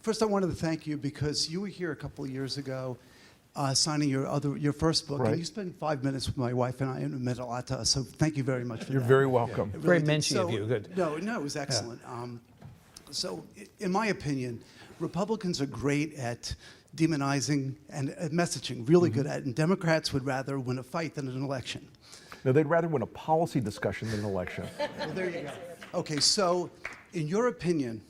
First, I wanted to thank you because you were here a couple of years ago signing your first book, Right. and you spent 5 minutes with my wife and I, and it meant a lot to us. So thank you very much for You're that. very welcome. It Very did. menschy of you. Good. No, it was excellent. So, in my opinion, Republicans are great at demonizing and at messaging, really good at it. And Democrats would rather win a fight than an election. No, they'd rather win a policy discussion than an election. Well, there you go. Okay, so in your opinion,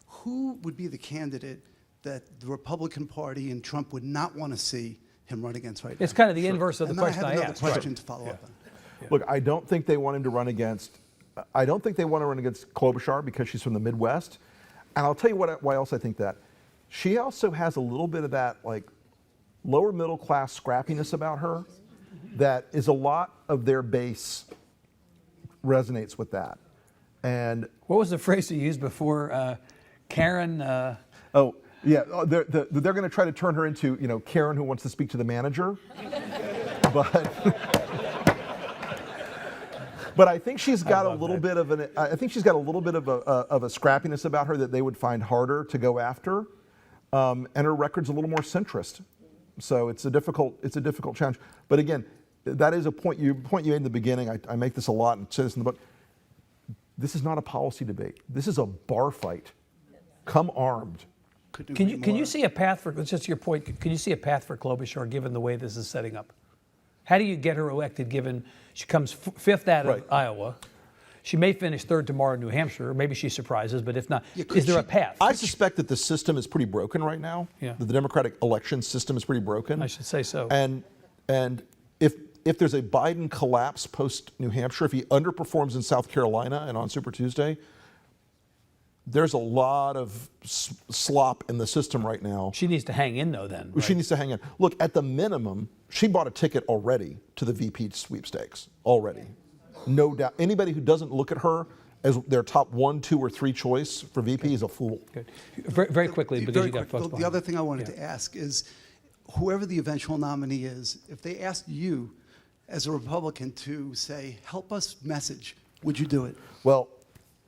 who would be the candidate that the Republican Party and Trump would not want to see him run against right now? It's kind of the inverse of the And then question I I have another asked. question to follow up on. Look, I don't think they want him to run against. I don't think they want to run against Klobuchar because she's from the Midwest. And I'll tell you why else I think that. She also has a little bit of that like lower middle class scrappiness about her that is a lot of their base resonates with that. And What was the phrase you used before? Karen? oh yeah, they're going to try to turn her into Karen who wants to speak to the manager, but I think she's got a little bit of a scrappiness about her that they would find harder to go after, and her record's a little more centrist, so it's a difficult challenge. But again, that is a point you made in the beginning. I make this a lot and say this in the book. This is not a policy debate. This is a bar fight. Come armed. Can you see a path for, just your point, can you see a path for Klobuchar given the way this is setting up? How do you get her elected given she comes fifth out of Iowa? She may finish third tomorrow in New Hampshire, or maybe she surprises, but if not, is there a path? I suspect that the system is pretty broken right now. Yeah. That the Democratic election system is pretty broken. I should say so. And if there's a Biden collapse post New Hampshire, if he underperforms in South Carolina and on Super Tuesday, there's a lot of slop in the system right now. She needs to hang in though then. She needs to hang in. Look, at the minimum, she bought a ticket already to the VP sweepstakes, already. No doubt. Anybody who doesn't look at her as their top 1, 2, or 3 choice for VP is a fool. Good. Very quickly, because Very you got quick. folks The other thing I wanted to ask is, whoever the eventual nominee is, if they asked you as a Republican to say, help us message, would you do it? Well,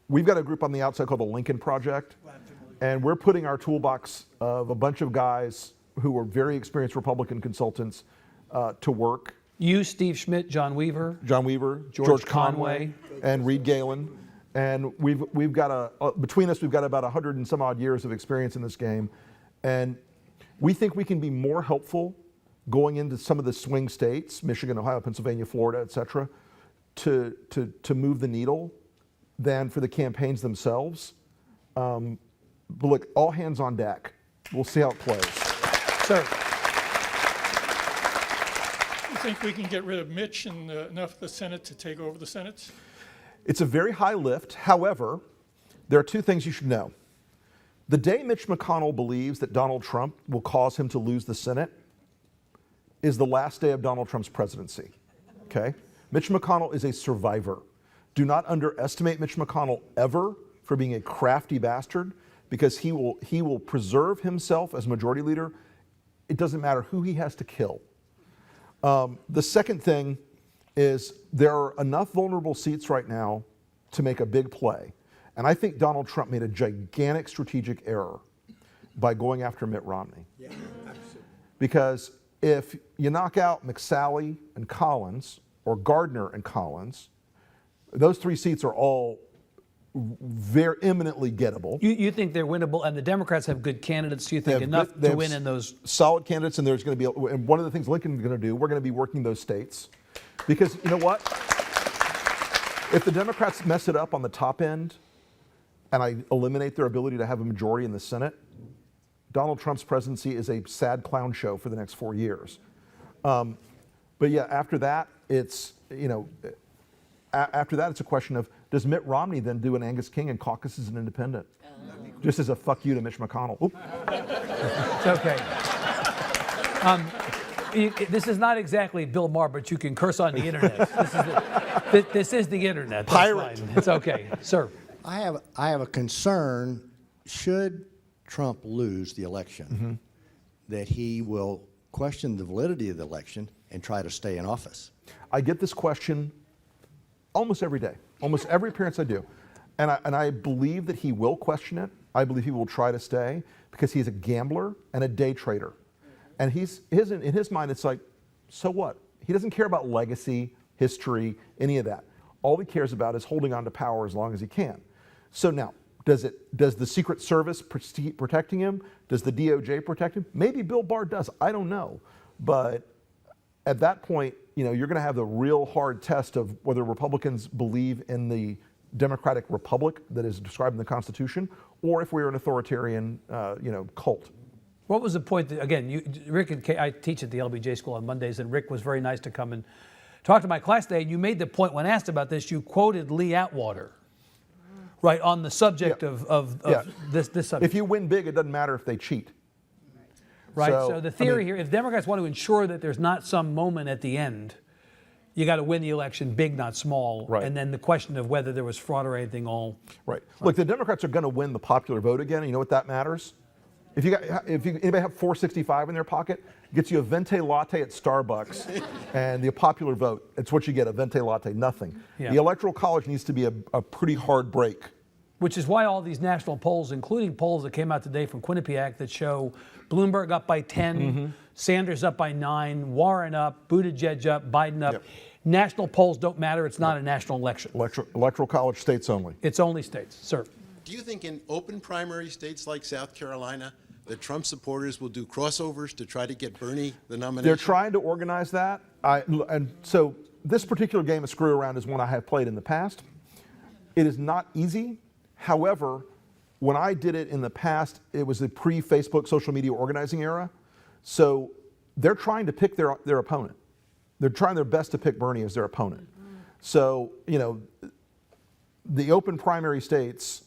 we've got a group on the outside called the Lincoln Project, and we're putting our toolbox of a bunch of guys who are very experienced Republican consultants to work. You, Steve Schmidt, John Weaver, George Conway, and Reed Galen. And we've got between us, we've got about 100 and some odd years of experience in this game. And we think we can be more helpful going into some of the swing states, Michigan, Ohio, Pennsylvania, Florida, et cetera, to move the needle than for the campaigns themselves. But look, all hands on deck. We'll see how it plays. sir. You think we can get rid of Mitch and enough of the Senate to take over the Senate? It's a very high lift. However, there are 2 things you should know. The day Mitch McConnell believes that Donald Trump will cause him to lose the Senate is the last day of Donald Trump's presidency. Okay? Mitch McConnell is a survivor. Do not underestimate Mitch McConnell ever for being a crafty bastard, because he will preserve himself as majority leader. It doesn't matter who he has to kill. The second thing is there are enough vulnerable seats right now to make a big play. And I think Donald Trump made a gigantic strategic error by going after Mitt Romney. Yeah, absolutely. Because if you knock out McSally and Collins, or Gardner and Collins, those 3 seats are all very eminently gettable. You think they're winnable, and the Democrats have good candidates. Do you think enough to win in those? Solid candidates, and there's going to be, and one of the things Lincoln's going to do, we're going to be working those states. Because you know what? If the Democrats mess it up on the top end, and I eliminate their ability to have a majority in the Senate, Donald Trump's presidency is a sad clown show for the next 4 years. But yeah, after that, it's, after that, it's a question of, does Mitt Romney then do an Angus King and caucus as an independent? Just as a fuck you to Mitch McConnell. Oop. It's okay. This is not exactly Bill Maher, but you can curse on the internet. This is the internet. That's Pirate. fine. It's okay. Sir. I have a concern, should Trump lose the election, that he will question the validity of the election and try to stay in office. I get this question almost every day, almost every appearance I do. And I believe that he will question it. I believe he will try to stay because he's a gambler and a day trader. And in his mind, it's like, so what? He doesn't care about legacy, history, any of that. All he cares about is holding on to power as long as he can. So now, does the Secret Service protecting him? Does the DOJ protect him? Maybe Bill Barr does. I don't know. But at that point, you're going to have the real hard test of whether Republicans believe in the democratic republic that is described in the Constitution, or if we're an authoritarian, cult. What was the point that, again, Rick and Kay, I teach at the LBJ school on Mondays, and Rick was very nice to come and talk to my class today, and you made the point when asked about this, you quoted Lee Atwater, right, on the subject of this subject. If you win big, it doesn't matter if they cheat. Right, so the theory here, if Democrats want to ensure that there's not some moment at the end, you got to win the election big, not small, right. And then the question of whether there was fraud or anything all. Right. Look, the Democrats are going to win the popular vote again, and you know what that matters? If anybody have $4.65 in their pocket, gets you a venti latte at Starbucks, and the popular vote, it's what you get, a venti latte, nothing. Yeah. The Electoral College needs to be a pretty hard break. Which is why all these national polls, including polls that came out today from Quinnipiac that show Bloomberg up by 10, Sanders up by 9, Warren up, Buttigieg up, Biden up. Yep. National polls don't matter. It's not a national election. Electoral College states only. It's only states. Sir. Do you think in open primary states like South Carolina, the Trump supporters will do crossovers to try to get Bernie the nomination? They're trying to organize that. And so this particular game of screw around is one I have played in the past. It is not easy. However, when I did it in the past, it was the pre-Facebook social media organizing era. So they're trying to pick their opponent. They're trying their best to pick Bernie as their opponent. So, the open primary states,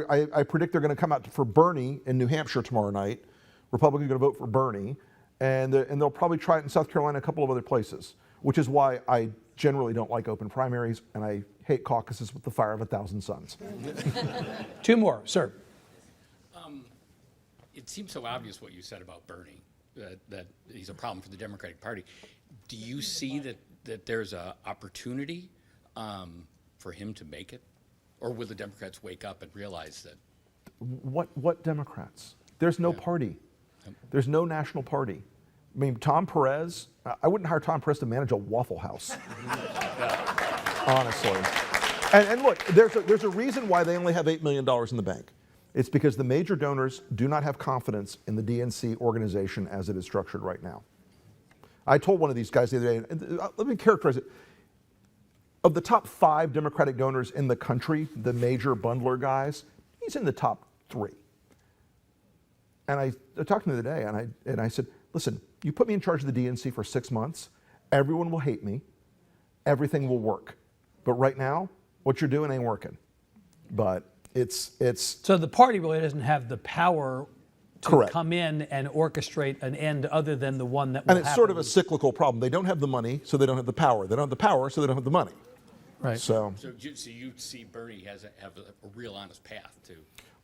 I predict they're going to come out for Bernie in New Hampshire tomorrow night. Republicans are going to vote for Bernie. And they'll probably try it in South Carolina and a couple of other places, which is why I generally don't like open primaries, and I hate caucuses with the fire of 1,000 suns. Two more, sir. It seems so obvious what you said about Bernie, that he's a problem for the Democratic Party. Do you see that there's an opportunity for him to make it? Or will the Democrats wake up and realize that? What Democrats? There's no party. There's no national party. I mean, Tom Perez, I wouldn't hire Tom Perez to manage a Waffle House. Honestly. And look, there's a reason why they only have $8 million in the bank. It's because the major donors do not have confidence in the DNC organization as it is structured right now. I told one of these guys the other day, and let me characterize it. Of the top 5 Democratic donors in the country, the major bundler guys, he's in the top 3. And I talked to him the other day, and I said, listen, you put me in charge of the DNC for 6 months, everyone will hate me, everything will work. But right now, what you're doing ain't working. But it's So the party really doesn't have the power to correct. come in and orchestrate an end other than the one that will And it's sort of a happen. cyclical problem. They don't have the money, so they don't have the power. They don't have the power, so they don't have the money. Right. So So you see Bernie have a real honest path to.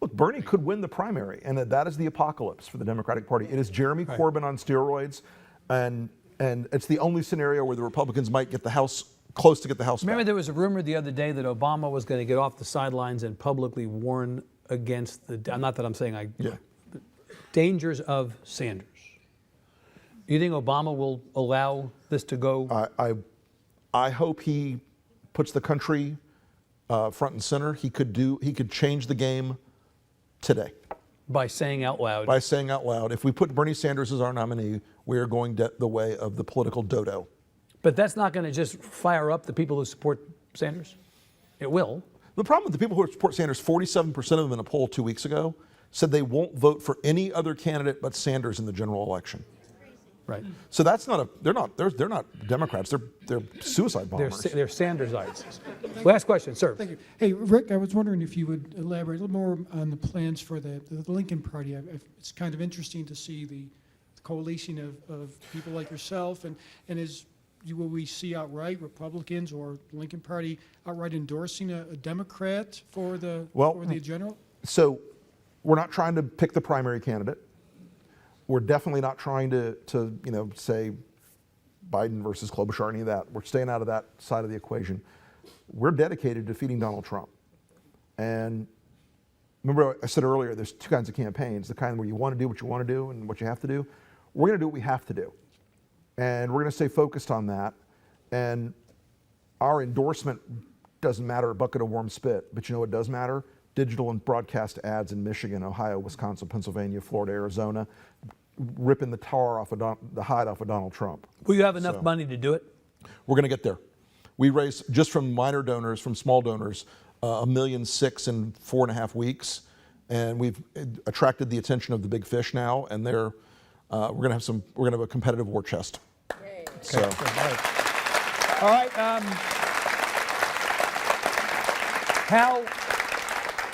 look, Bernie could win the primary, and that is the apocalypse for the Democratic Party. It is Jeremy Corbyn on steroids, and it's the only scenario where the Republicans might get the House close to get the House Remember, back. there was a rumor the other day that Obama was going to get off the sidelines and publicly warn against not that I'm saying Yeah. dangers of Sanders. You think Obama will allow this to go? I hope he puts the country front and center. He could change the game today By saying out loud. by saying out loud, if we put Bernie Sanders as our nominee, we are going the way of the political dodo. But that's not going to just fire up the people who support Sanders. It will. The problem with the people who support Sanders, 47% of them in a poll 2 weeks ago said they won't vote for any other candidate but Sanders in the general election. Right. So that's they're not Democrats. They're suicide bombers. They're Sandersites. Last question, sir. Thank you. Hey, Rick, I was wondering if you would elaborate a little more on the plans for the Lincoln Party. It's kind of interesting to see the coalition of people like yourself, and will we see outright Republicans or Lincoln Party outright endorsing a Democrat for the general? So we're not trying to pick the primary candidate. We're definitely not trying to say Biden versus Klobuchar, any of that. We're staying out of that side of the equation. We're dedicated to defeating Donald Trump. And remember I said earlier, there's two kinds of campaigns, the kind where you want to do what you want to do and what you have to do. We're going to do what we have to do. And we're going to stay focused on that. And our endorsement doesn't matter a bucket of warm spit, but you know what does matter? Digital and broadcast ads in Michigan, Ohio, Wisconsin, Pennsylvania, Florida, Arizona, ripping the tar off of the hide off of Donald Trump. Will you have enough So- money to do it? We're going to get there. We raised, just from minor donors, from small donors, $1.6 million in 4.5 weeks, and we've attracted the attention of the big fish now, and we're going to have a competitive war chest. So, All right.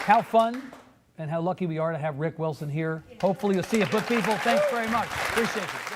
How fun and how lucky we are to have Rick Wilson here. Hopefully you'll see it. But people, thanks very much. Appreciate it.